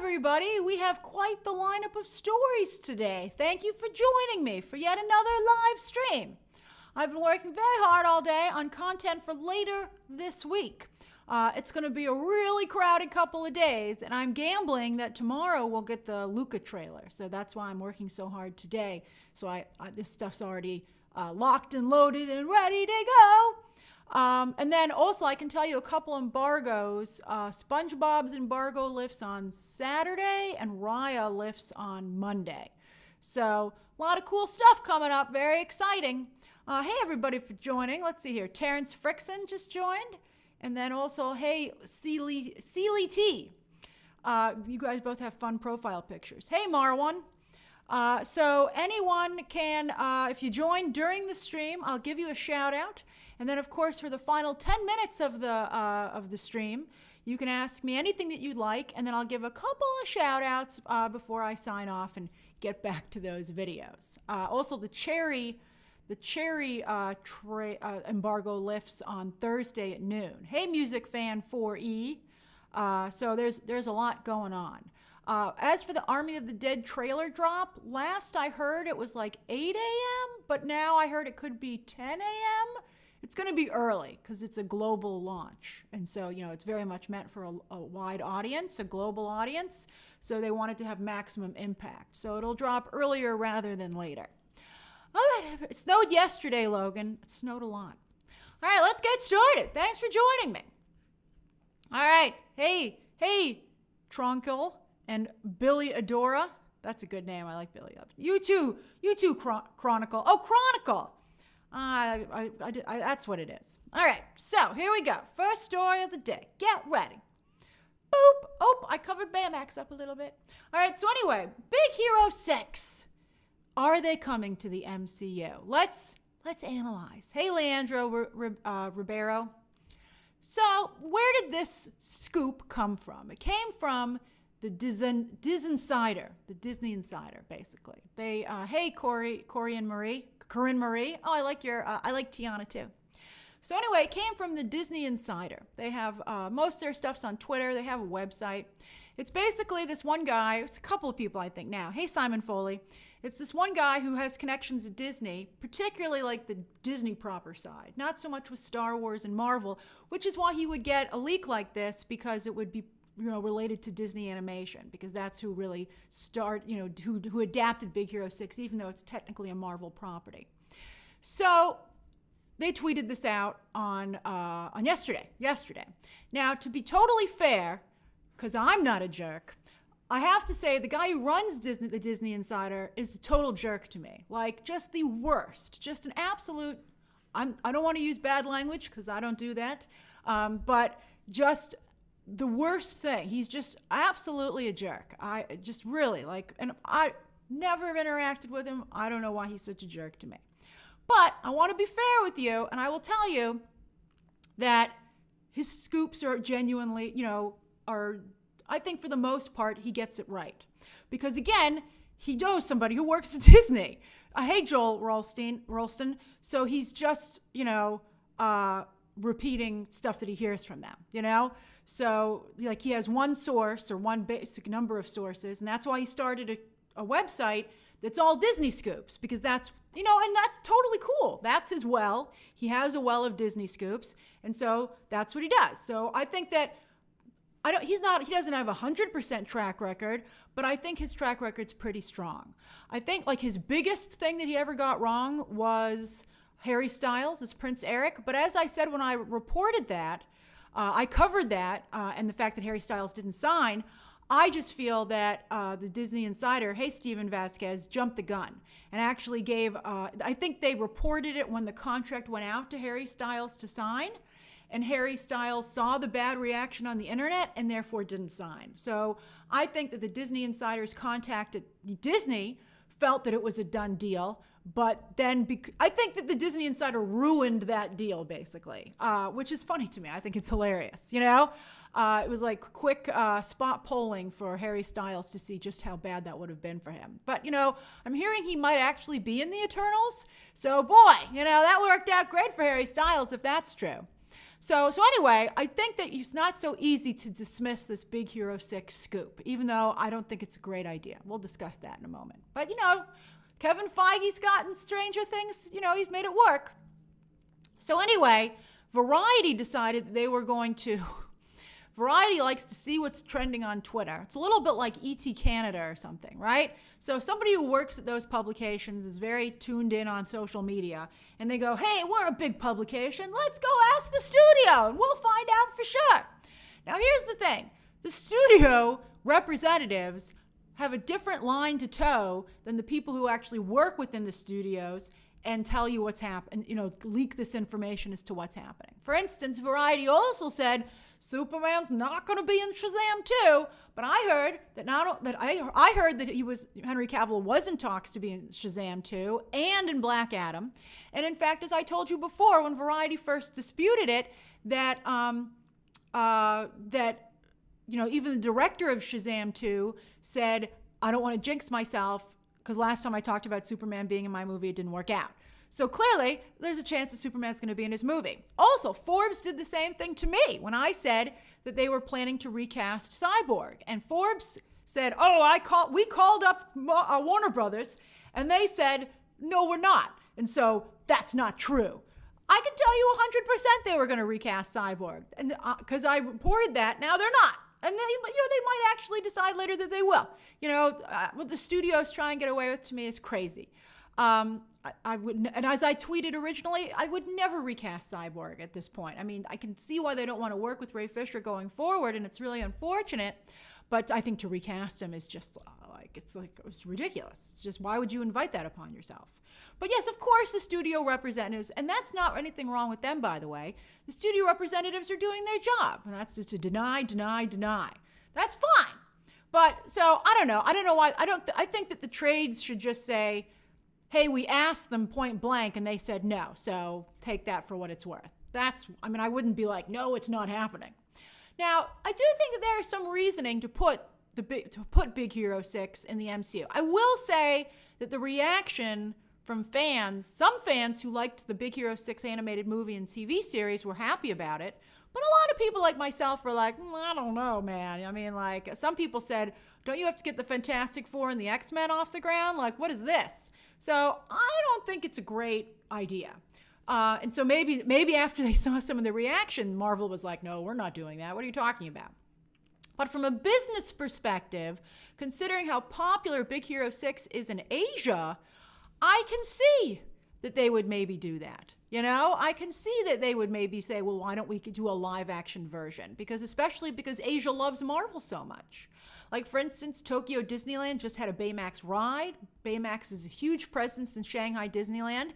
everybody. We have quite the lineup of stories today. Thank you for joining me for yet another live stream. I've been working very hard all day on content for later this week. It's going to be a really crowded couple of days, and I'm gambling that tomorrow we'll get the Luca trailer. So that's why I'm working so hard today. So this stuff's already locked and loaded and ready to go. And then also I can tell you a couple embargoes. SpongeBob's embargo lifts on Saturday and Raya lifts on Monday. So a lot of cool stuff coming up. Very exciting. Hey everybody for joining. Let's see here. Terrence Frickson just joined. And then also, hey, Sealy T. You guys both have fun profile pictures. Hey Marwan. So anyone can, if you join during the stream, I'll give you a shout out. And then, of course, for the final 10 minutes of the stream, you can ask me anything that you'd like, and then I'll give a couple of shout-outs before I sign off and get back to those videos. Also, the cherry embargo lifts on Thursday at noon. Hey, Music Fan 4E. So there's a lot going on. As for the Army of the Dead trailer drop, last I heard it was like 8 a.m., but now I heard it could be 10 a.m., It's going to be early because it's a global launch. And so, it's very much meant for a wide audience, a global audience. So they want it to have maximum impact. So it'll drop earlier rather than later. All right, it snowed yesterday, Logan. It snowed a lot. All right, let's get started. Thanks for joining me. All right, hey, Tronkel and Billy Adora. That's a good name. I like Billy. You too, Chronicle. Oh, Chronicle. That's what it is. All right, so here we go. First story of the day. Get ready. Boop. Oh, I covered Baymax up a little bit. All right, so anyway, Big Hero 6. Are they coming to the MCU? Let's analyze. Hey, Leandro Ribeiro. So where did this scoop come from? It came from the Insider, the Disney Insider, basically. They, hey, Corinne Marie. Oh, I like Tiana too. So anyway, it came from the Disney Insider. They have, most of their stuff's on Twitter. They have a website. It's basically this one guy. It's a couple of people, I think, now. Hey, Simon Foley. It's this one guy who has connections at Disney, particularly like the Disney proper side. Not so much with Star Wars and Marvel, which is why he would get a leak like this, because it would be related to Disney animation, because that's who really who adapted Big Hero 6, even though it's technically a Marvel property. So they tweeted this out on yesterday. Now, to be totally fair, because I'm not a jerk, I have to say the guy who runs the Disney Insider is a total jerk to me. Like, just the worst. Just an absolute, I don't want to use bad language because I don't do that, but just the worst thing. He's just absolutely a jerk. I just really, and I never interacted with him. I don't know why he's such a jerk to me. But I want to be fair with you, and I will tell you that his scoops are genuinely, I think for the most part, he gets it right. Because again, he knows somebody who works at Disney. Hey, Joel Rolston. So he's just, repeating stuff that he hears from them, So he has one source or one basic number of sources, and that's why he started a website that's all Disney scoops, because that's, and that's totally cool. That's his well. He has a well of Disney scoops, and so that's what he does. So I think that he doesn't have 100% track record, but I think his track record's pretty strong. I think his biggest thing that he ever got wrong was Harry Styles as Prince Eric. But as I said when I reported that, I covered that and the fact that Harry Styles didn't sign. I just feel that the Disney Insider, hey, Steven Vasquez, jumped the gun and actually gave, I think they reported it when the contract went out to Harry Styles to sign. And Harry Styles saw the bad reaction on the internet and therefore didn't sign. So I think that the Disney Insider's contact at Disney felt that it was a done deal. But then I think that the Disney Insider ruined that deal, basically, which is funny to me. I think it's hilarious, It was like quick spot polling for Harry Styles to see just how bad that would have been for him. But, I'm hearing he might actually be in the Eternals. So, boy, that worked out great for Harry Styles if that's true. So anyway, I think that it's not so easy to dismiss this Big Hero 6 scoop, even though I don't think it's a great idea. We'll discuss that in a moment. But, Kevin Feige's gotten Stranger Things, he's made it work. So anyway, Variety decided that they were going to... Variety likes to see what's trending on Twitter. It's a little bit like ET Canada or something, right? So somebody who works at those publications is very tuned in on social media, and they go, hey, we're a big publication. Let's go ask the studio, and we'll find out for sure. Now, here's the thing. The studio representatives have a different line to toe than the people who actually work within the studios and tell you what's happening, leak this information as to what's happening. For instance, Variety also said Superman's not going to be in Shazam 2, but I heard that Henry Cavill was in talks to be in Shazam 2 and in Black Adam. And in fact, as I told you before, when Variety first disputed it, that even the director of Shazam 2 said, I don't want to jinx myself, because last time I talked about Superman being in my movie, it didn't work out. So clearly, there's a chance that Superman's going to be in his movie. Also, Forbes did the same thing to me when I said that they were planning to recast Cyborg. And Forbes said, we called up Warner Brothers, and they said, no, we're not. And so that's not true. I can tell you 100% they were going to recast Cyborg, and because I reported that. Now they're not. And they might actually decide later that they will. What the studios try and get away with to me is crazy. I would, and as I tweeted originally, I would never recast Cyborg at this point. I mean, I can see why they don't want to work with Ray Fisher going forward, and it's really unfortunate. But I think to recast him is just it's ridiculous. It's just, why would you invite that upon yourself? But yes, of course, the studio representatives, and that's not anything wrong with them, by the way. The studio representatives are doing their job, and that's just to deny. That's fine. But so I don't know. I don't know why. I think that the trades should just say, hey, we asked them point blank, and they said no. So take that for what it's worth. I wouldn't be like, no, it's not happening. Now, I do think that there is some reasoning to put Big Hero 6 in the MCU. I will say that the reaction from some fans who liked the Big Hero 6 animated movie and TV series were happy about it. But a lot of people like myself were like, I don't know, man. I mean, some people said, don't you have to get the Fantastic Four and the X-Men off the ground? What is this? So I don't think it's a great idea. And so maybe after they saw some of the reaction, Marvel was like, no, we're not doing that. What are you talking about? But from a business perspective, considering how popular Big Hero 6 is in Asia, I can see that they would maybe do that. I can see that they would maybe say, well, why don't we do a live action version? Especially because Asia loves Marvel so much. For instance, Tokyo Disneyland just had a Baymax ride. Baymax is a huge presence in Shanghai Disneyland.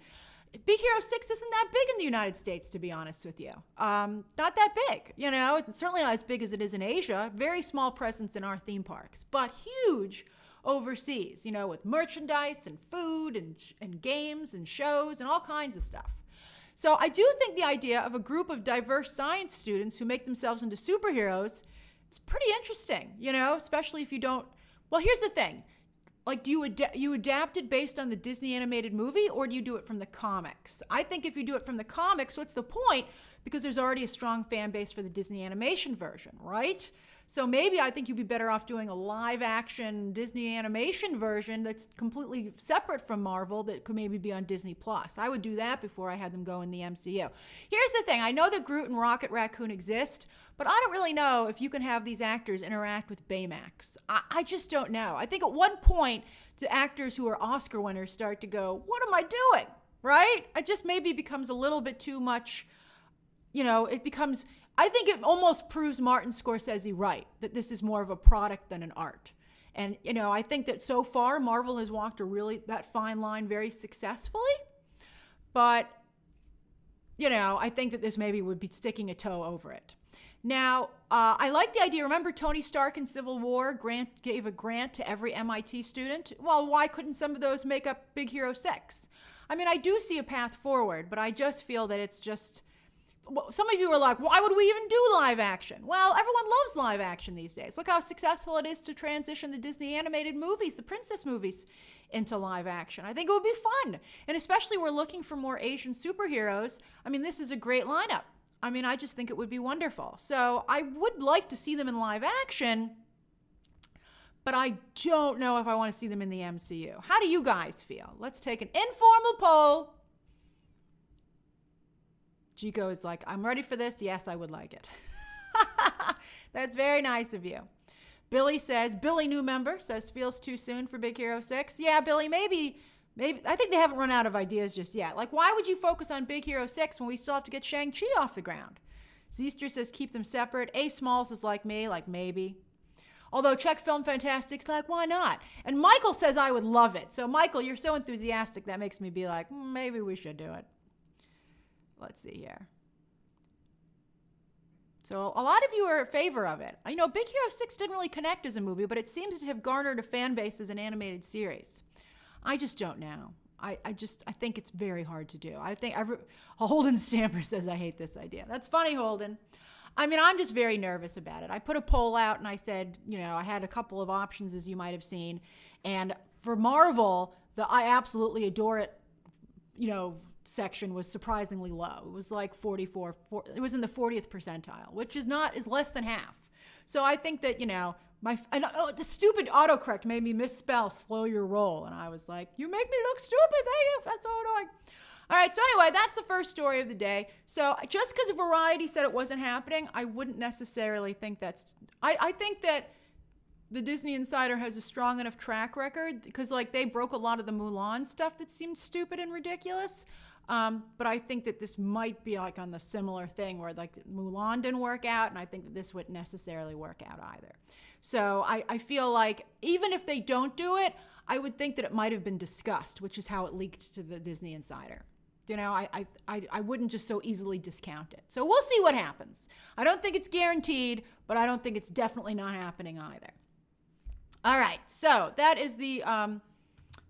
Big Hero 6 isn't that big in the United States, to be honest with you. Not that big, It's certainly not as big as it is in Asia. Very small presence in our theme parks, but huge overseas, with merchandise and food and games and shows and all kinds of stuff. So I do think the idea of a group of diverse science students who make themselves into superheroes is pretty interesting, especially if you don't. Well, here's the thing. Do you adapt it based on the Disney animated movie, or do you do it from the comics? I think if you do it from the comics, what's the point? Because there's already a strong fan base for the Disney animation version, right? So maybe I think you'd be better off doing a live action Disney animation version that's completely separate from Marvel that could maybe be on Disney Plus. I would do that before I had them go in the MCU. Here's the thing. I know that Groot and Rocket Raccoon exist, but I don't really know if you can have these actors interact with Baymax. I just don't know. I think at one point, the actors who are Oscar winners start to go, what am I doing? Right? It just maybe becomes a little bit too much, I think it almost proves Martin Scorsese right, that this is more of a product than an art. And, I think that so far Marvel has walked that fine line very successfully. But, I think that this maybe would be sticking a toe over it. Now, I like the idea. Remember Tony Stark in Civil War gave a grant to every MIT student? Well, why couldn't some of those make up Big Hero 6? I mean, I do see a path forward, but I just feel that it's just... Some of you are like, why would we even do live action? Well, everyone loves live action these days. Look how successful it is to transition the Disney animated movies, the princess movies, into live action. I think it would be fun. And especially we're looking for more Asian superheroes. I mean, this is a great lineup. I mean, I just think it would be wonderful. So I would like to see them in live action, but I don't know if I want to see them in the MCU. How do you guys feel? Let's take an informal poll. Chico is like, I'm ready for this. Yes, I would like it. That's very nice of you. Billy says, Billy, new member, says, feels too soon for Big Hero 6. Yeah, Billy, maybe, I think they haven't run out of ideas just yet. Like, why would you focus on Big Hero 6 when we still have to get Shang-Chi off the ground? Zeester says, keep them separate. A. Smalls is like me, like maybe. Although Check Film Fantastic's like, why not? And Michael says I would love it. So, Michael, you're so enthusiastic, that makes me be like, maybe we should do it. Let's see here. So a lot of you are in favor of it. You know, Big Hero 6 didn't really connect as a movie, but it seems to have garnered a fan base as an animated series. I just don't know. I think it's very hard to do. Holden Stamper says, I hate this idea. That's funny, Holden. I mean, I'm just very nervous about it. I put a poll out and I said, you know, I had a couple of options, as you might have seen. And for Marvel, I absolutely adore it, you know, section was surprisingly low. It was like 44, it was in the 40th percentile, which is less than half. So I think that, you know, the stupid autocorrect made me misspell slow your roll. And I was like, you make me look stupid. Thank you. That's so annoying. All right. So anyway, that's the first story of the day. So just because Variety said it wasn't happening, I wouldn't necessarily think I think that the Disney Insider has a strong enough track record because like they broke a lot of the Mulan stuff that seemed stupid and ridiculous. But I think that this might be like on the similar thing where like Mulan didn't work out, and I think that this wouldn't necessarily work out either. So I feel like even if they don't do it, I would think that it might have been discussed, which is how it leaked to the Disney Insider. You know, I wouldn't just so easily discount it. So we'll see what happens. I don't think it's guaranteed, but I don't think it's definitely not happening either. All right, so that is the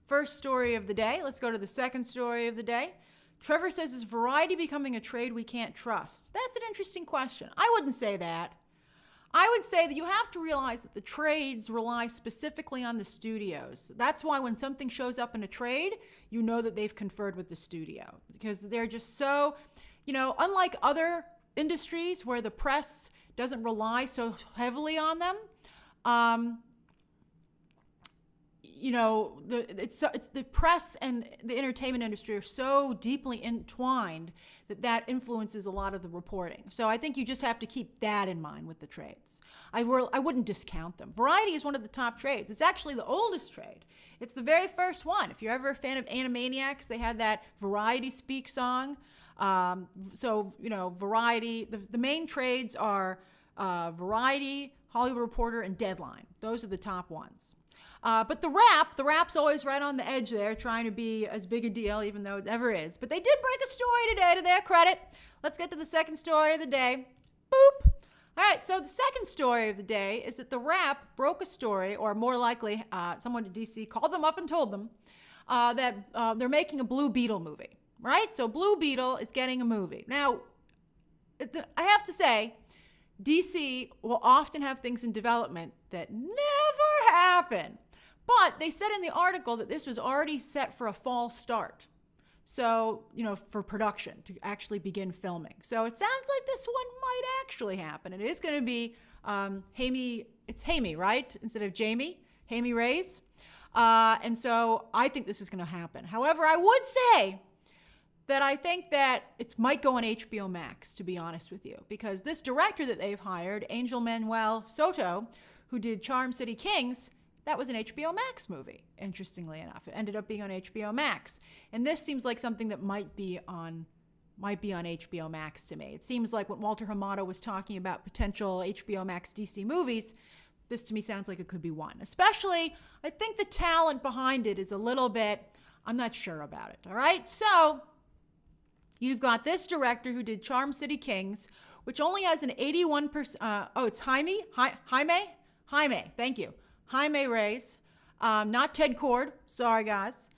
first story of the day. Let's go to the second story of the day. Trevor says, is Variety becoming a trade we can't trust? That's an interesting question. I wouldn't say that. I would say that you have to realize that the trades rely specifically on the studios. That's why when something shows up in a trade, you know that they've conferred with the studio because they're just so, you know, unlike other industries where the press doesn't rely so heavily on them, you know, it's the press and the entertainment industry are so deeply entwined that influences a lot of the reporting. So I think you just have to keep that in mind with the trades. I wouldn't discount them. Variety is one of the top trades. It's actually the oldest trade. It's the very first one. If you're ever a fan of Animaniacs, they had that Variety Speak song. So, you know, Variety, the main trades are Variety, Hollywood Reporter, and Deadline. Those are the top ones. But the rap's always right on the edge there, trying to be as big a deal, even though it never is. But they did break a story today to their credit. Let's get to the second story of the day. Boop. All right, so the second story of the day is that the Wrap broke a story, or more likely, someone at DC called them up and told them that they're making a Blue Beetle movie, right? So Blue Beetle is getting a movie. Now, I have to say, DC will often have things in development that never happen. But they said in the article that this was already set for a fall start. So, you know, for production to actually begin filming. So it sounds like this one might actually happen. And it is going to be it's Hamey, right? Instead of Jamie, Hamey Reyes. And so I think this is going to happen. However, I would say that I think that it might go on HBO Max, to be honest with you. Because this director that they've hired, Angel Manuel Soto, who did Charm City Kings, that was an HBO Max movie, interestingly enough. It ended up being on HBO Max. And this seems like something that might be on HBO Max to me. It seems like when Walter Hamada was talking about potential HBO Max DC movies, this to me sounds like it could be one. Especially, I think the talent behind it is a little bit, I'm not sure about it, all right? So, you've got this director who did Charm City Kings, which only has an 81%, it's Jaime, thank you. Jaime Reyes, not Ted Kord. Sorry, guys.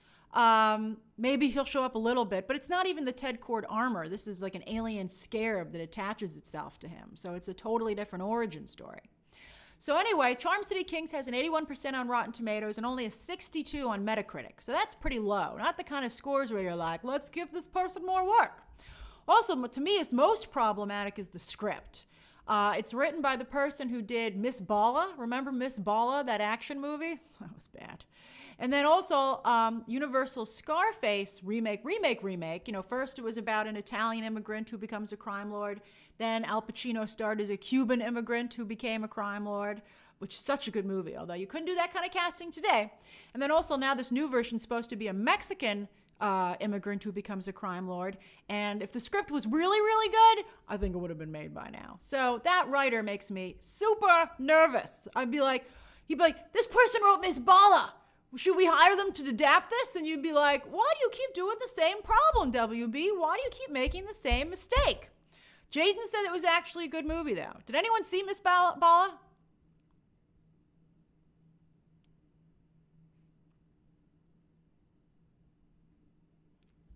Maybe he'll show up a little bit, but it's not even the Ted Kord armor. This is like an alien scarab that attaches itself to him. So it's a totally different origin story. So anyway, Charm City Kings has an 81% on Rotten Tomatoes and only a 62 on Metacritic. So that's pretty low. Not the kind of scores where you're like, let's give this person more work. Also, to me, is most problematic is the script. It's written by the person who did Miss Bala. Remember Miss Bala, that action movie? That was bad. And then also Universal's Scarface remake. You know, first it was about an Italian immigrant who becomes a crime lord. Then Al Pacino starred as a Cuban immigrant who became a crime lord, which is such a good movie, although you couldn't do that kind of casting today. And then also now this new version is supposed to be a Mexican immigrant who becomes a crime lord. And if the script was really, really good, I think it would have been made by now. So that writer makes me super nervous. He'd be like, this person wrote Miss Bala. Should we hire them to adapt this? And you'd be like, why do you keep doing the same problem, WB? Why do you keep making the same mistake? Jaden said it was actually a good movie, though. Did anyone see Miss Bala?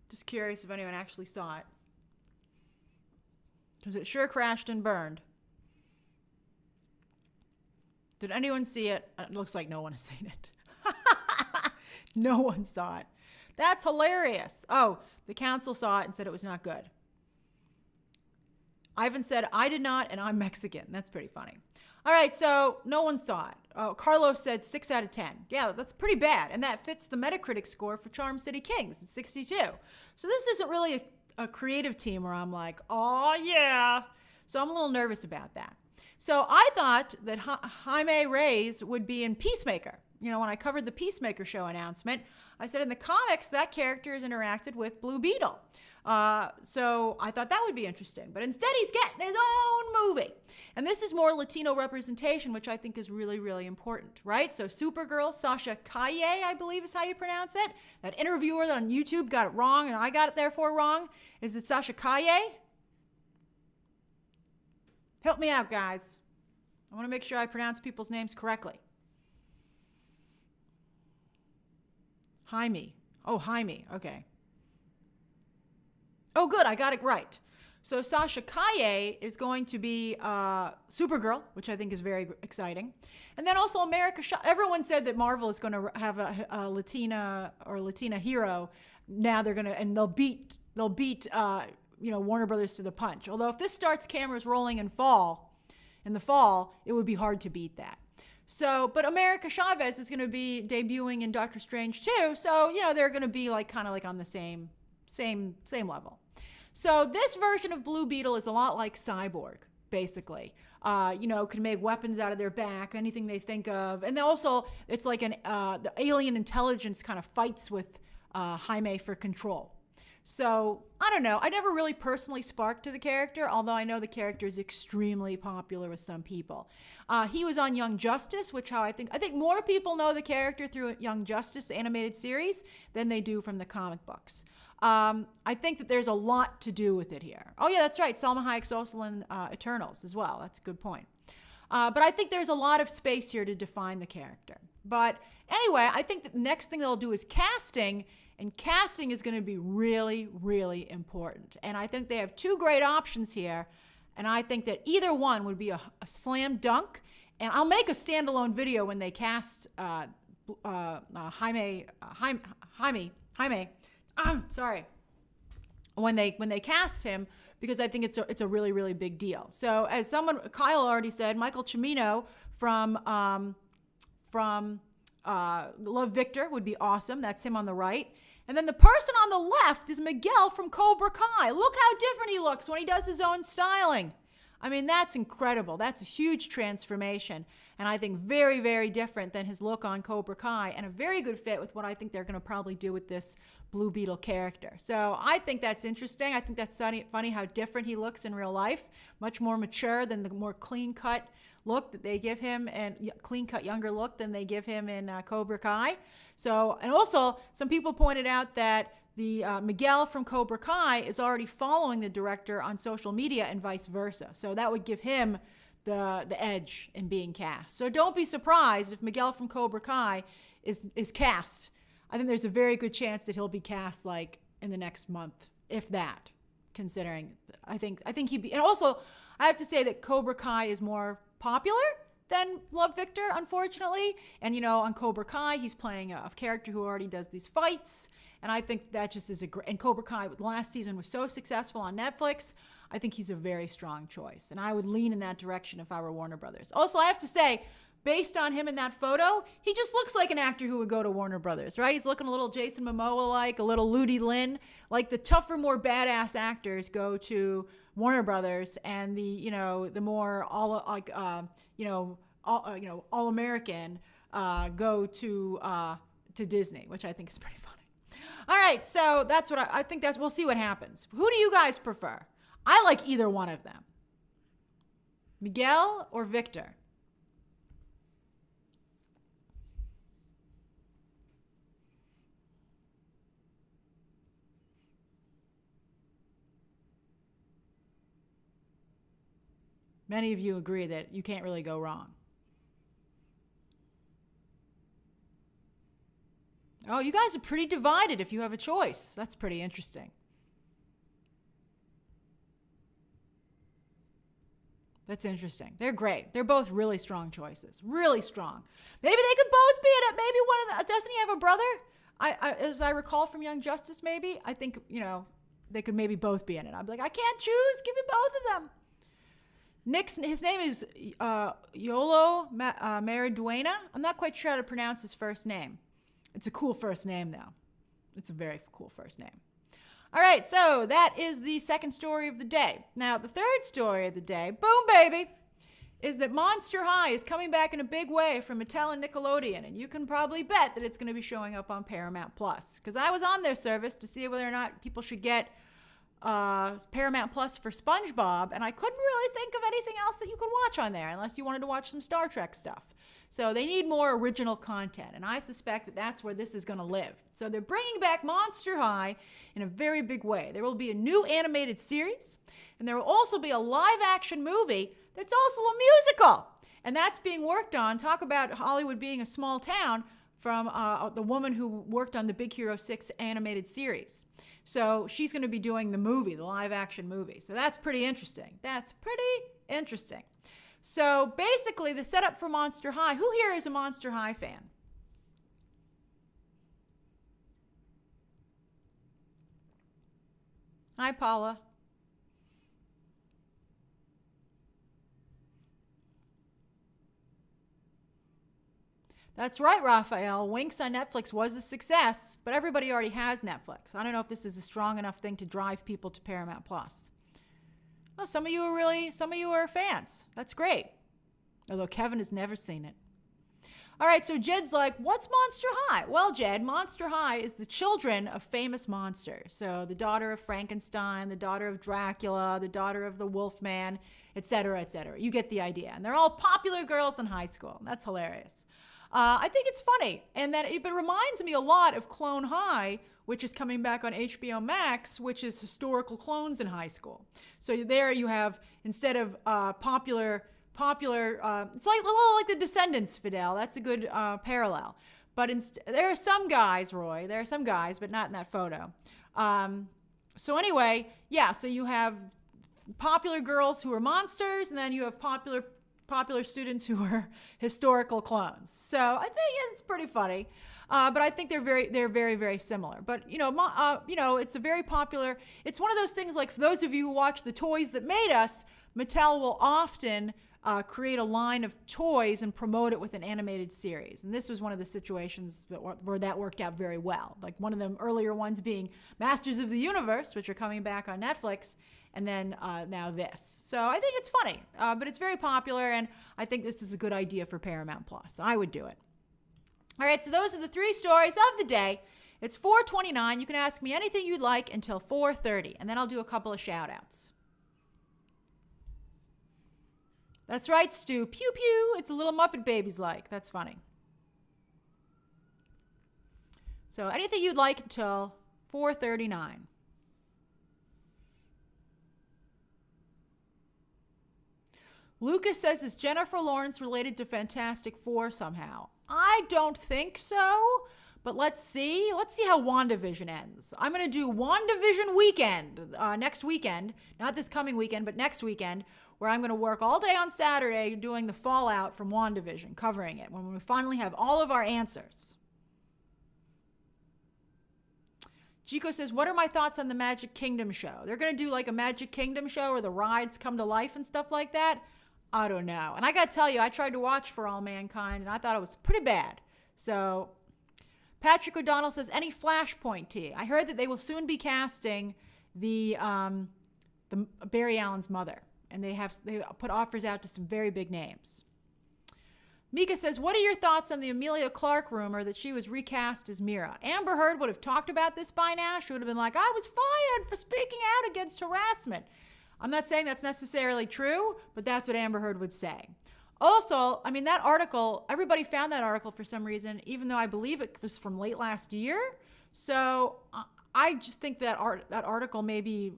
Just curious if anyone actually saw it. Because it sure crashed and burned. Did anyone see it? It looks like no one has seen it. No one saw it. That's hilarious. Oh, the council saw it and said it was not good. Ivan said, I did not, and I'm Mexican. That's pretty funny. All right, so no one saw it. Oh, Carlos said 6 out of 10. Yeah, that's pretty bad. And that fits the Metacritic score for Charm City Kings. It's 62. So this isn't really a creative team where I'm like, oh, yeah. So I'm a little nervous about that. So I thought that Jaime Reyes would be in Peacemaker. You know, when I covered the Peacemaker show announcement, I said in the comics that character is interacted with Blue Beetle. So I thought that would be interesting. But instead, he's getting his own movie. And this is more Latino representation, which I think is really, really important, right? So Supergirl, Sasha Calle, I believe is how you pronounce it. That interviewer that on YouTube got it wrong, and I got it therefore wrong. Is it Sasha Calle? Help me out, guys. I want to make sure I pronounce people's names correctly. Jaime. Oh, Jaime. Okay. Oh, good. I got it right. So Sasha Calle is going to be Supergirl, which I think is very exciting. And then also America Chavez. Everyone said that Marvel is going to have a Latina hero. Now they're going to, and they'll beat Warner Brothers to the punch. Although if this starts cameras rolling in the fall, it would be hard to beat that. So, but America Chavez is going to be debuting in Doctor Strange too. So, you know, they're going to be kind of on the same level. So this version of Blue Beetle is a lot like Cyborg, basically. Can make weapons out of their back, anything they think of. And then also, it's like the alien intelligence kind of fights with Jaime for control. So, I don't know. I never really personally sparked to the character, although I know the character is extremely popular with some people. He was on Young Justice, which I think more people know the character through Young Justice animated series than they do from the comic books. I think that there's a lot to do with it here. Oh, yeah, that's right. Salma Hayek's also in Eternals as well. That's a good point. But I think there's a lot of space here to define the character. But anyway, I think that the next thing they'll do is casting. And casting is going to be really, really important. And I think they have two great options here. And I think that either one would be a slam dunk. And I'll make a standalone video when they cast Jaime. Sorry. When they cast him, because I think it's a really, really big deal. So as Kyle already said, Michael Cimino from Love Victor would be awesome. That's him on the right. And then the person on the left is Miguel from Cobra Kai. Look how different he looks when he does his own styling. I mean, that's incredible. That's a huge transformation. And I think very, very different than his look on Cobra Kai, and a very good fit with what I think they're going to probably do with this Blue Beetle character. So I think that's interesting. I think that's funny how different he looks in real life. Much more mature than the more clean-cut look that they give him, and clean-cut younger look than they give him in Cobra Kai. So, and also some people pointed out that the Miguel from Cobra Kai is already following the director on social media and vice versa. So that would give him the edge in being cast. So don't be surprised if Miguel from Cobra Kai is cast. I think there's a very good chance that he'll be cast in the next month, if that, considering I think he'd be. And also, I have to say that Cobra Kai is more popular than love Victor, unfortunately. And, on Cobra Kai, he's playing a character who already does these fights. And I think that just is and Cobra Kai last season was so successful on Netflix. I think he's a very strong choice. And I would lean in that direction if I were Warner Brothers. Also, I have to say, based on him in that photo, he just looks like an actor who would go to Warner Brothers, right? He's looking a little Jason Momoa-like, a little Ludi Lin. Like the tougher, more badass actors go to Warner Brothers, and the more all American go to Disney, which I think is pretty funny. All right, so that's what I think. We'll see what happens. Who do you guys prefer? I like either one of them, Miguel or Victor. Many of you agree that you can't really go wrong. Oh, you guys are pretty divided if you have a choice. That's pretty interesting. That's interesting. They're great. They're both really strong choices. Really strong. Maybe they could both be in it. Maybe one of them. Doesn't he have a brother? As I recall from Young Justice, maybe. I think, they could maybe both be in it. I'd be like, I can't choose. Give me both of them. His name is Yolo Mariduena. I'm not quite sure how to pronounce his first name. It's a cool first name, though. It's a very cool first name. All right, so that is the second story of the day. Now, the third story of the day, boom, baby, is that Monster High is coming back in a big way from Mattel and Nickelodeon, and you can probably bet that it's going to be showing up on Paramount Plus, because I was on their service to see whether or not people should get Paramount Plus for SpongeBob, and I couldn't really think of anything else that you could watch on there unless you wanted to watch some Star Trek stuff. So they need more original content, and I suspect that that's where this is going to live. So they're bringing back Monster High in a very big way. There will be a new animated series, and there will also be a live-action movie that's also a musical, and that's being worked on. Talk about Hollywood being a small town, from the woman who worked on the Big Hero 6 animated series. So she's going to be doing the movie, the live-action movie. So that's pretty interesting. So basically, the setup for Monster High. Who here is a Monster High fan? Hi, Paula. That's right, Raphael. Winx on Netflix was a success, but everybody already has Netflix. I don't know if this is a strong enough thing to drive people to Paramount Plus. Oh, some of you are fans. That's great. Although Kevin has never seen it. All right, so Jed's like, what's Monster High? Well, Jed, Monster High is the children of famous monsters. So the daughter of Frankenstein, the daughter of Dracula, the daughter of the Wolfman, etc., etc. You get the idea. And they're all popular girls in high school. That's hilarious. I think it's funny. And that it reminds me a lot of Clone High, which is coming back on HBO Max, which is historical clones in high school. So there you have, instead of popular, it's like a little like the Descendants, Fidel. That's a good parallel. But there are some guys, Roy. There are some guys, but not in that photo. So anyway, yeah. So you have popular girls who are monsters, and then you have popular students who are historical clones. So I think it's pretty funny. But I think they're very, very similar. But it's a very popular. It's one of those things like, for those of you who watch The Toys That Made Us, Mattel will often create a line of toys and promote it with an animated series. And this was one of the situations where that worked out very well. Like one of the earlier ones being Masters of the Universe, which are coming back on Netflix, and then now this. So I think it's funny, but it's very popular, and I think this is a good idea for Paramount Plus. I would do it. All right, so those are the three stories of the day. It's 4:29. You can ask me anything you'd like until 4:30, and then I'll do a couple of shout-outs. That's right, Stu. Pew, pew. It's a little Muppet Babies like. That's funny. So anything you'd like until 4:39. Lucas says, is Jennifer Lawrence related to Fantastic Four somehow? I don't think so, But let's see how WandaVision ends. I'm going to do WandaVision weekend, next weekend, not this coming weekend, but next weekend, where I'm going to work all day on Saturday doing the fallout from WandaVision, covering it, when we finally have all of our answers. Chico says, what are my thoughts on the Magic Kingdom show? They're going to do like a Magic Kingdom show where the rides come to life and stuff like that. I don't know. And I got to tell you, I tried to watch For All Mankind, and I thought it was pretty bad. So Patrick O'Donnell says, any Flashpoint tea? I heard that they will soon be casting the Barry Allen's mother, and they put offers out to some very big names. Mika says, what are your thoughts on the Emilia Clarke rumor that she was recast as Mira? Amber Heard would have talked about this by now. She would have been like, I was fired for speaking out against harassment. I'm not saying that's necessarily true, but that's what Amber Heard would say. Also, I mean, that article, everybody found that article for some reason, even though I believe it was from late last year. So I just think that that article maybe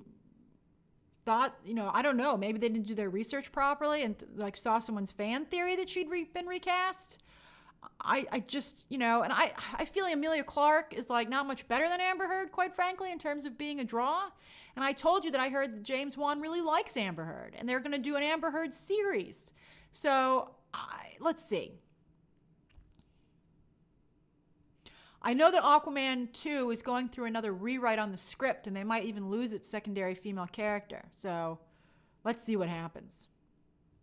thought, I don't know, maybe they didn't do their research properly and like saw someone's fan theory that she'd been recast. I just, and I feel Emilia Clarke is like not much better than Amber Heard, quite frankly, in terms of being a draw. And I told you that I heard that James Wan really likes Amber Heard, and they're going to do an Amber Heard series. So let's see. I know that Aquaman 2 is going through another rewrite on the script, and they might even lose its secondary female character. So let's see what happens.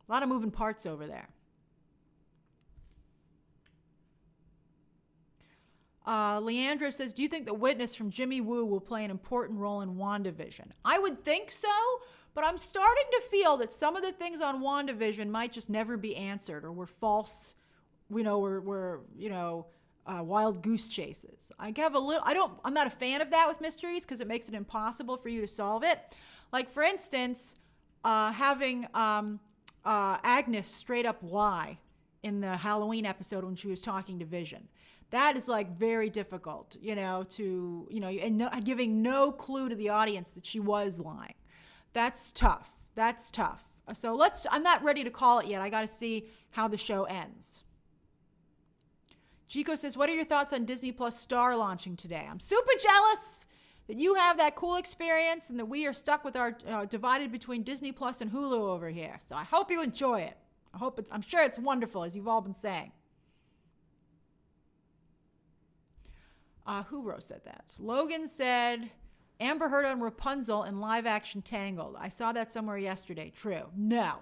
A lot of moving parts over there. Leandro says, do you think the witness from Jimmy Woo will play an important role in WandaVision? I would think so, but I'm starting to feel that some of the things on WandaVision might just never be answered or were false, wild goose chases. I'm not a fan of that with mysteries because it makes it impossible for you to solve it. Like, for instance, having Agnes straight up lie in the Halloween episode when she was talking to Vision. That is like very difficult, and giving no clue to the audience that she was lying. That's tough. So I'm not ready to call it yet. I got to see how the show ends. Chico says, what are your thoughts on Disney Plus Star launching today? I'm super jealous that you have that cool experience and that we are stuck with our divided between Disney Plus and Hulu over here. So I hope you enjoy it. I'm sure it's wonderful, as you've all been saying. Who said that? Logan said, Amber Heard on Rapunzel in live action Tangled. I saw that somewhere yesterday. True. No.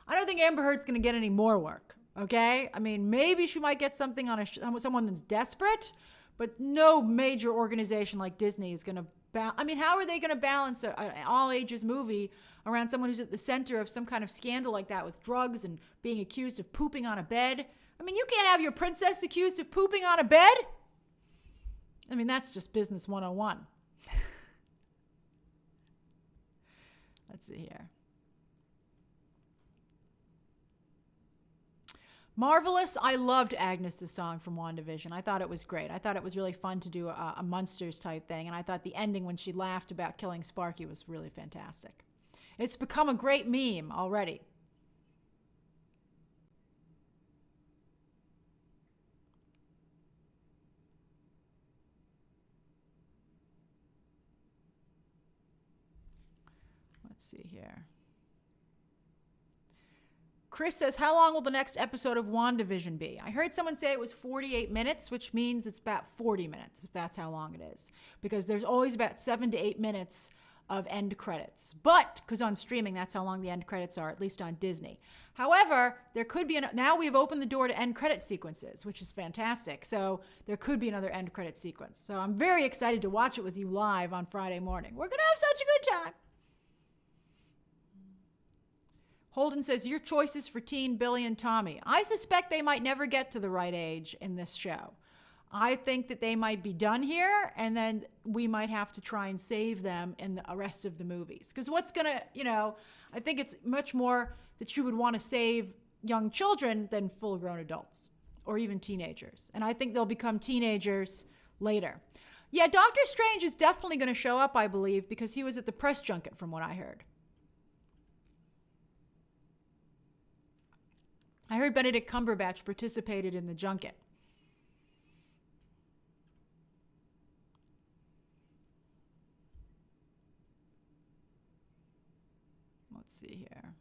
I don't think Amber Heard's going to get any more work. Okay? I mean, maybe she might get something on someone that's desperate, but no major organization like Disney is going to how are they going to balance an all-ages movie around someone who's at the center of some kind of scandal like that with drugs and being accused of pooping on a bed? I mean, you can't have your princess accused of pooping on a bed. I mean, that's just business 101. Let's see here. Marvelous. I loved Agnes' song from WandaVision. I thought it was great. I thought it was really fun to do a Munsters type thing. And I thought the ending when she laughed about killing Sparky was really fantastic. It's become a great meme already. Let's see here. Chris says, how long will the next episode of WandaVision be? I heard someone say it was 48 minutes, which means it's about 40 minutes, if that's how long it is. Because there's always about 7 to 8 minutes of end credits. But, because on streaming, that's how long the end credits are, at least on Disney. However, there could be, now we've opened the door to end credit sequences, which is fantastic. So there could be another end credit sequence. So I'm very excited to watch it with you live on Friday morning. We're going to have such a good time. Holden says, your choices for Teen, Billy, and Tommy. I suspect they might never get to the right age in this show. I think that they might be done here, and then we might have to try and save them in the rest of the movies. Because what's going to, I think it's much more that you would want to save young children than full-grown adults or even teenagers. And I think they'll become teenagers later. Yeah, Doctor Strange is definitely going to show up, I believe, because he was at the press junket from what I heard. I heard Benedict Cumberbatch participated in the junket. Let's see here.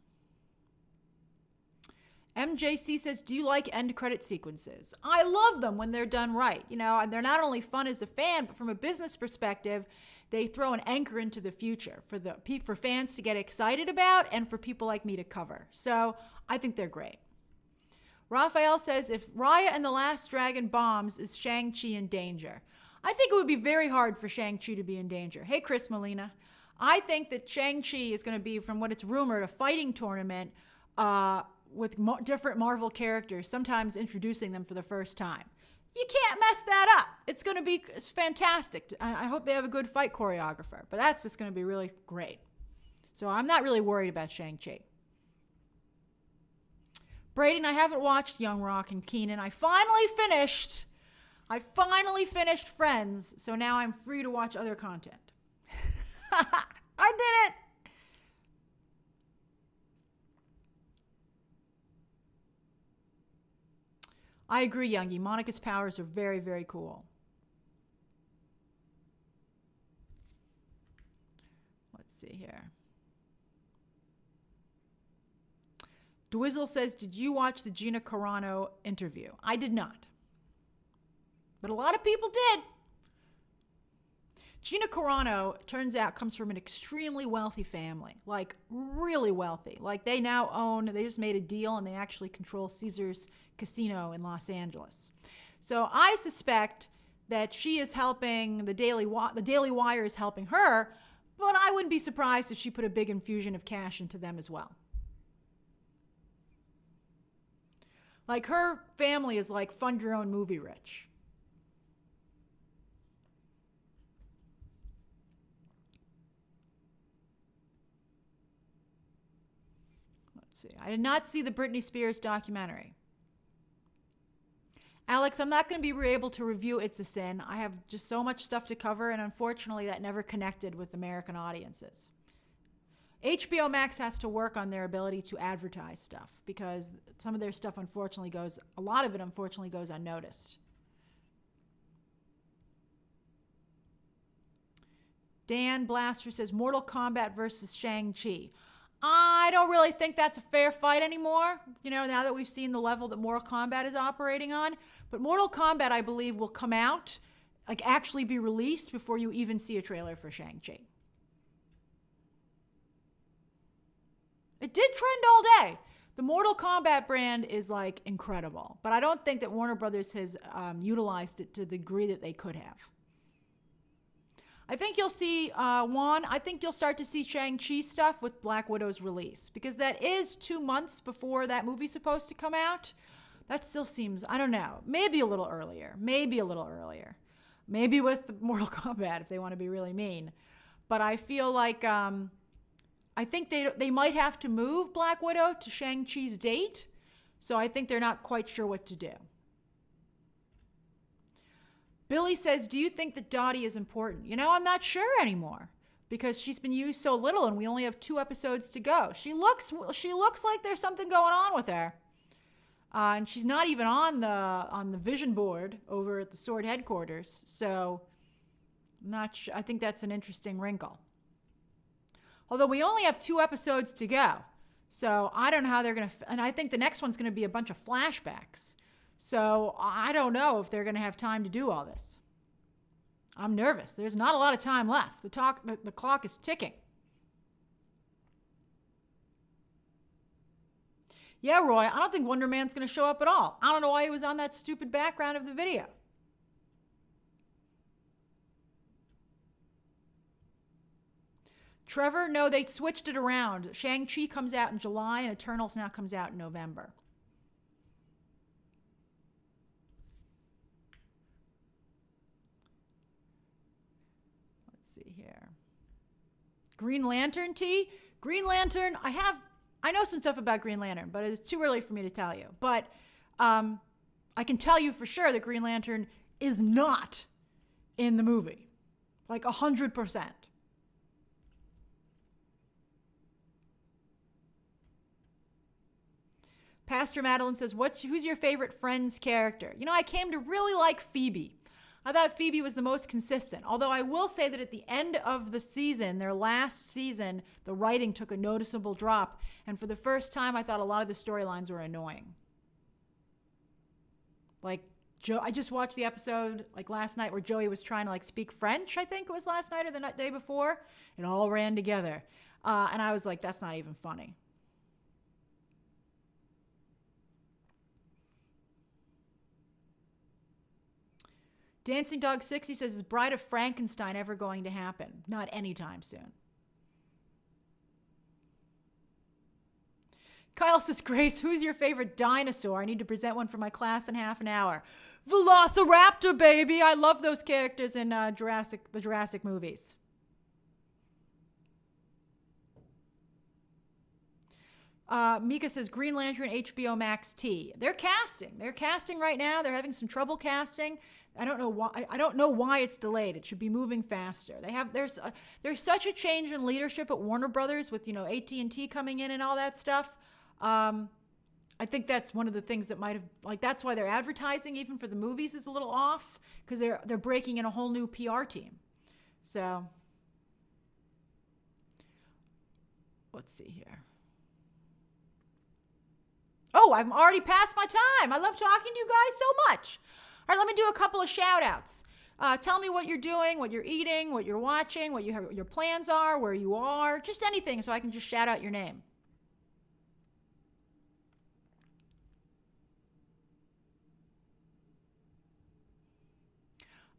MJC says, do you like end credit sequences? I love them when they're done right. You know, they're not only fun as a fan, but from a business perspective, they throw an anchor into the future for fans to get excited about and for people like me to cover. So I think they're great. Raphael says, if Raya and the Last Dragon bombs, is Shang-Chi in danger? I think it would be very hard for Shang-Chi to be in danger. Hey, Chris Molina. I think that Shang-Chi is going to be, from what it's rumored, a fighting tournament with different Marvel characters, sometimes introducing them for the first time. You can't mess that up. It's going to be fantastic. I hope they have a good fight choreographer, but that's just going to be really great. So I'm not really worried about Shang-Chi. Braden, I haven't watched Young Rock and Keenan. I finally finished Friends, so now I'm free to watch other content. I did it! I agree, Youngie. Monica's powers are very, very cool. Let's see here. Dwizzle says, did you watch the Gina Carano interview? I did not. But a lot of people did. Gina Carano, turns out, comes from an extremely wealthy family. Like, really wealthy. Like, they just made a deal and they actually control Caesars Casino in Los Angeles. So I suspect that she is helping, the Daily Wire is helping her, but I wouldn't be surprised if she put a big infusion of cash into them as well. Like, her family is like fund your own movie rich. Let's see. I did not see the Britney Spears documentary. Alex, I'm not going to be able to review It's a Sin. I have just so much stuff to cover, and unfortunately that never connected with American audiences. HBO Max has to work on their ability to advertise stuff because some of their stuff a lot of it unfortunately goes unnoticed. Dan Blaster says, Mortal Kombat versus Shang-Chi. I don't really think that's a fair fight anymore, you know, now that we've seen the level that Mortal Kombat is operating on. But Mortal Kombat, I believe, will come out, like actually be released before you even see a trailer for Shang-Chi. It did trend all day. The Mortal Kombat brand is like incredible, but I don't think that Warner Brothers has utilized it to the degree that they could have. I think you'll see, I think you'll start to see Shang-Chi stuff with Black Widow's release, because that is 2 months before that movie's supposed to come out. That still seems, I don't know, maybe a little earlier. Maybe with Mortal Kombat if they want to be really mean. But I feel like, I think they might have to move Black Widow to Shang-Chi's date, so I think they're not quite sure what to do. Billy says, do you think that Dottie is important? You know, I'm not sure anymore because she's been used so little and we only have 2 episodes to go. She looks like there's something going on with her. And she's not even on the vision board over at the Sword headquarters. So I'm not sure. I think that's an interesting wrinkle. Although we only have 2 episodes to go. So I don't know how they're going to, and I think the next one's going to be a bunch of flashbacks. So I don't know if they're going to have time to do all this. I'm nervous. There's not a lot of time left. The clock is ticking. Yeah, Roy, I don't think Wonder Man's going to show up at all. I don't know why he was on that stupid background of the video. Trevor, no, they switched it around. Shang-Chi comes out in July and Eternals now comes out in November. See here. Green Lantern tea? Green Lantern, I know some stuff about Green Lantern, but it's too early for me to tell you. But I can tell you for sure that Green Lantern is not in the movie. Like 100%. Pastor Madeline says, who's your favorite Friends character? You know, I came to really like Phoebe. I thought Phoebe was the most consistent. Although I will say that at the end of the season, their last season, the writing took a noticeable drop. And for the first time, I thought a lot of the storylines were annoying. Like, I just watched the episode like last night where Joey was trying to like speak French, I think it was last night or the day before. It all ran together. And I was like, that's not even funny. Dancing Dog 60 says, is Bride of Frankenstein ever going to happen? Not anytime soon. Kyle says, Grace, who's your favorite dinosaur? I need to present one for my class in half an hour. Velociraptor, baby. I love those characters in the Jurassic movies. Mika says, Green Lantern HBO Max T. They're casting. They're casting right now. They're having some trouble casting. I don't know why it's delayed. It should be moving faster. There's such a change in leadership at Warner Brothers with, AT&T coming in and all that stuff. I think that's one of the things that might have, that's why their advertising even for the movies is a little off, because they're breaking in a whole new PR team. So let's see here. Oh, I'm already past my time. I love talking to you guys so much. All right, let me do a couple of shout outs. Tell me what you're doing, what you're eating, what you're watching, what your plans are, where you are, just anything so I can just shout out your name.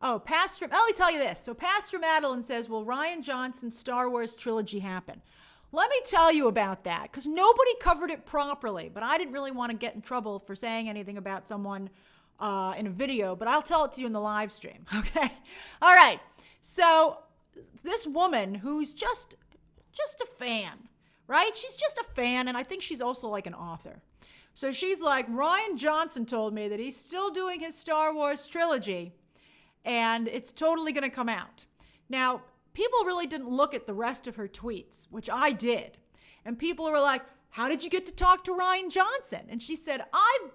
Oh, let me tell you this. So Pastor Madeline says, will Rian Johnson's Star Wars trilogy happen? Let me tell you about that, because nobody covered it properly, but I didn't really want to get in trouble for saying anything about someone in a video, but I'll tell it to you in the live stream, okay? All right, so this woman who's just a fan, right? She's just a fan, and I think she's also like an author. So she's like, Rian Johnson told me that he's still doing his Star Wars trilogy, and it's totally going to come out. Now, people really didn't look at the rest of her tweets, which I did. And people were like, how did you get to talk to Rian Johnson? And she said, I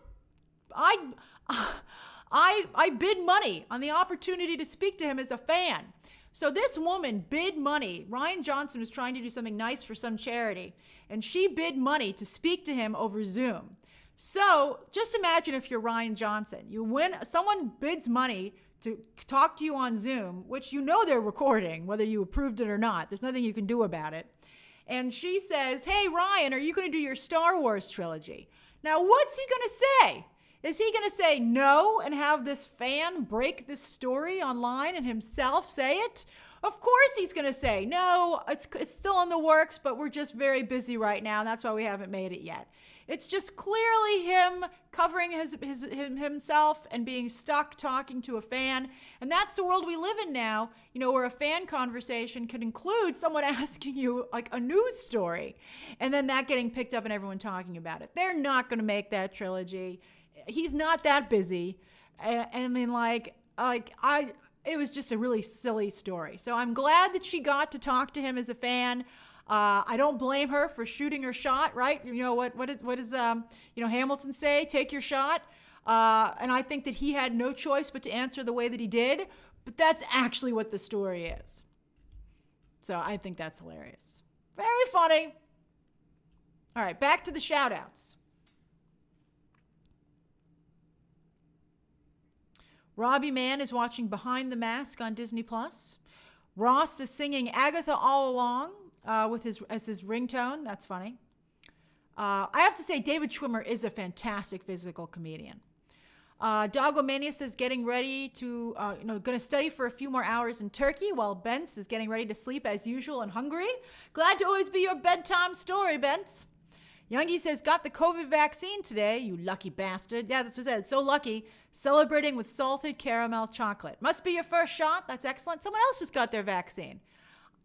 bid money on the opportunity to speak to him as a fan. So this woman bid money. Rian Johnson was trying to do something nice for some charity, and she bid money to speak to him over Zoom. So just imagine if you're Rian Johnson. Someone bids money to talk to you on Zoom, which they're recording, whether you approved it or not. There's nothing you can do about it. And she says, hey, Rian, are you going to do your Star Wars trilogy? Now, what's he going to say? Is he going to say no and have this fan break this story online and himself say it? Of course he's going to say, no, it's still in the works, but we're just very busy right now. And that's why we haven't made it yet. It's just clearly him covering himself and being stuck talking to a fan. And that's the world we live in now, where a fan conversation could include someone asking you like a news story and then that getting picked up and everyone talking about it. They're not going to make that trilogy. He's not that busy. I mean, it was just a really silly story. So I'm glad that she got to talk to him as a fan. I don't blame her for shooting her shot, right? What does Hamilton say? Take your shot. And I think that he had no choice but to answer the way that he did. But that's actually what the story is. So I think that's hilarious. Very funny. All right, back to the shout outs. Robbie Mann is watching Behind the Mask on Disney+. Ross is singing Agatha All Along as his ringtone. That's funny. I have to say, David Schwimmer is a fantastic physical comedian. Dogomania says getting ready to, going to study for a few more hours in Turkey, while Bence is getting ready to sleep as usual in Hungary. Glad to always be your bedtime story, Bence. Youngie says, got the COVID vaccine today, you lucky bastard. Yeah, that's what I said. So lucky. Celebrating with salted caramel chocolate. Must be your first shot. That's excellent. Someone else just got their vaccine.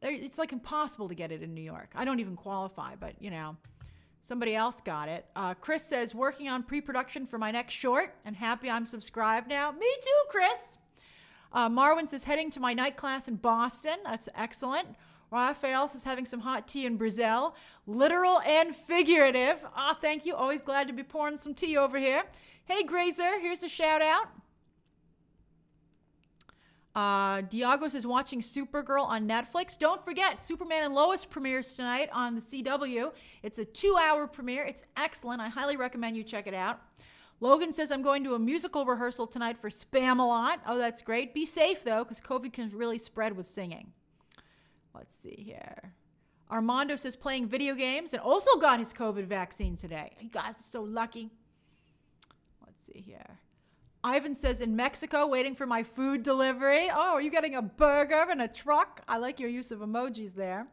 It's like impossible to get it in New York. I don't even qualify, but, somebody else got it. Chris says, working on pre-production for my next short and happy I'm subscribed now. Me too, Chris. Marwin says, heading to my night class in Boston. That's excellent. Raphael says, having some hot tea in Brazil. Literal and figurative. Thank you. Always glad to be pouring some tea over here. Hey, Grazer, here's a shout out. Diago says watching Supergirl on Netflix. Don't forget, Superman and Lois premieres tonight on the CW. It's a 2-hour premiere. It's excellent. I highly recommend you check it out. Logan says I'm going to a musical rehearsal tonight for Spam-A-Lot. Oh, that's great. Be safe, though, because COVID can really spread with singing. Let's see here. Armando says playing video games and also got his COVID vaccine today. You guys are so lucky. Let's see here. Ivan says in Mexico, waiting for my food delivery. Oh, are you getting a burger in a truck? I like your use of emojis there.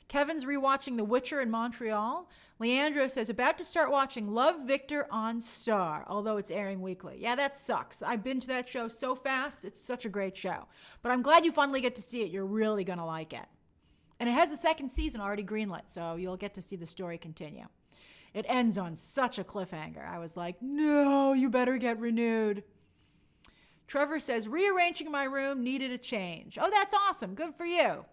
Kevin's rewatching The Witcher in Montreal. Leandro says about to start watching Love Victor on Star, although it's airing weekly. Yeah, that sucks. I binged that show so fast. It's such a great show. But I'm glad you finally get to see it. You're really going to like it. And it has a second season already greenlit, so you'll get to see the story continue. It ends on such a cliffhanger. I was like, no, you better get renewed. Trevor says, rearranging my room needed a change. Oh, that's awesome. Good for you.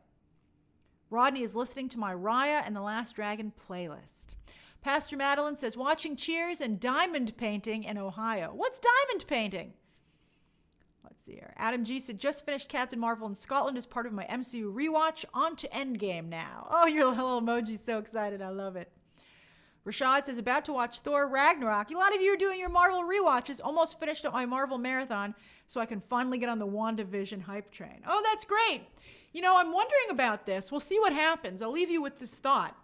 Rodney is listening to my Raya and the Last Dragon playlist. Pastor Madeline says, watching Cheers and diamond painting in Ohio. What's diamond painting? Let's see here. Adam G said, just finished Captain Marvel in Scotland as part of my MCU rewatch. On to Endgame now. Oh, your little emoji's so excited. I love it. Rashad says, about to watch Thor Ragnarok. A lot of you are doing your Marvel rewatches. Almost finished up my Marvel marathon so I can finally get on the WandaVision hype train. Oh, that's great. You know, I'm wondering about this. We'll see what happens. I'll leave you with this thought.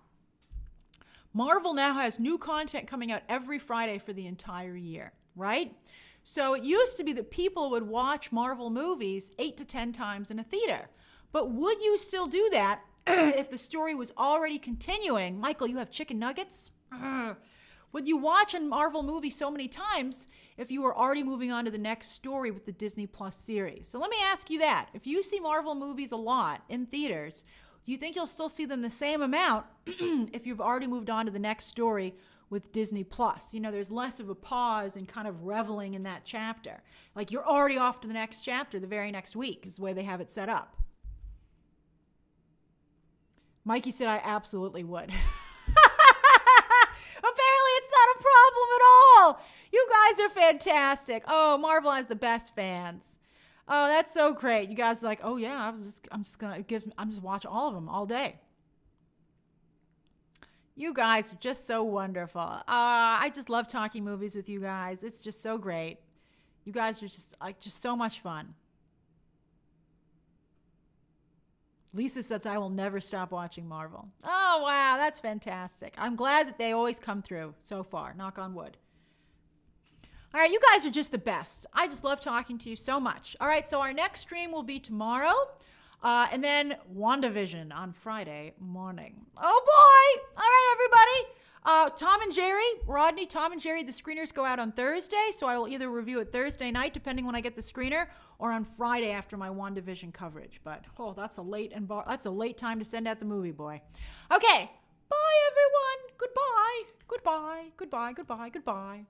Marvel now has new content coming out every Friday for the entire year, right? So it used to be that people would watch Marvel movies 8 to 10 times in a theater. But would you still do that if the story was already continuing? Michael, you have chicken nuggets? Would you watch a Marvel movie so many times if you were already moving on to the next story with the Disney Plus series? So let me ask you that. If you see Marvel movies a lot in theaters, do you think you'll still see them the same amount if you've already moved on to the next story with Disney Plus? You know, there's less of a pause and kind of reveling in that chapter. Like you're already off to the next chapter the very next week is the way they have it set up. Mikey said, I absolutely would. Apparently it's not a problem at all. You guys are fantastic. Oh, Marvel has the best fans. Oh, that's so great. You guys are like, oh yeah, I'm just watch all of them all day. You guys are just so wonderful. I just love talking movies with you guys. It's just so great. You guys are just so much fun. Lisa says, I will never stop watching Marvel. Oh, wow, that's fantastic. I'm glad that they always come through so far. Knock on wood. All right, you guys are just the best. I just love talking to you so much. All right, so our next stream will be tomorrow, and then WandaVision on Friday morning. Oh, boy. All right, everybody. Tom and Jerry, Rodney, Tom and Jerry, the screeners go out on Thursday, so I will either review it Thursday night, depending when I get the screener, or on Friday after my WandaVision coverage. But, oh, that's a late time to send out the movie, boy. Okay, bye, everyone. Goodbye, goodbye, goodbye, goodbye, goodbye.